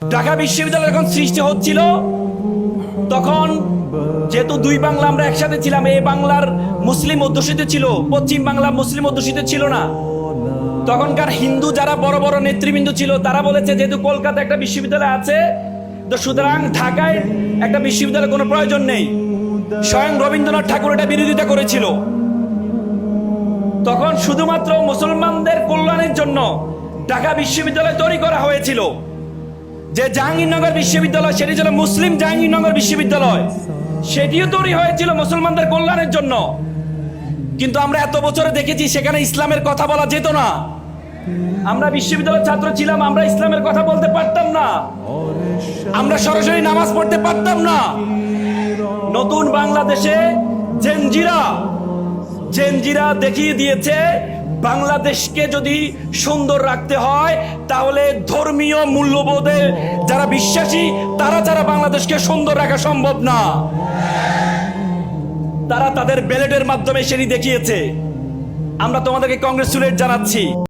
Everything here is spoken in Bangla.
ঢাকা বিশ্ববিদ্যালয় যখন সৃষ্টি হচ্ছিল, তখন যেহেতু দুই বাংলা আমরা একসাথে ছিলাম, এই বাংলার মুসলিম অধ্যুষিত ছিল, পশ্চিম বাংলা মুসলিম অধ্যুষিত ছিল না। তখনকার হিন্দু যারা বড় বড় নেতৃবৃন্দ ছিল, তারা বলেছে যেহেতু কলকাতা একটা বিশ্ববিদ্যালয় আছে, তো সুতরাং ঢাকায় একটা বিশ্ববিদ্যালয়ের কোনো প্রয়োজন নেই। স্বয়ং রবীন্দ্রনাথ ঠাকুর এটা বিরোধিতা করেছিল। তখন শুধুমাত্র মুসলমানদের কল্যাণের জন্য ঢাকা বিশ্ববিদ্যালয় তৈরি করা হয়েছিল। যে জাহাঙ্গীরনগর বিশ্ববিদ্যালয়, সেটি ছিল মুসলিম জাহাঙ্গীরনগর বিশ্ববিদ্যালয়, সেটিও তৈরি হয়েছিল মুসলমানদের কল্যাণের জন্য। কিন্তু আমরা এত বছরে দেখেছি সেখানে ইসলামের কথা বলা যেত না। আমরা বিশ্ববিদ্যালয়ের ছাত্র ছিলাম, আমরা ইসলামের কথা বলতে পারতাম না, আমরা সরাসরি নামাজ পড়তে পারতাম না। নতুন বাংলাদেশে জেনজিরা দেখিয়ে দিয়েছে, বাংলাদেশকে যদি সুন্দর রাখতে হয় তাহলে ধর্মীয় মূল্যবোধে যারা বিশ্বাসী তারা ছাড়া বাংলাদেশকে সুন্দর রাখা সম্ভব না। তারা তাদের ব্যালটের মাধ্যমে সেটি দেখিয়েছে। আমরা তোমাদেরকে কংগ্রেচুলেট জানাচ্ছি।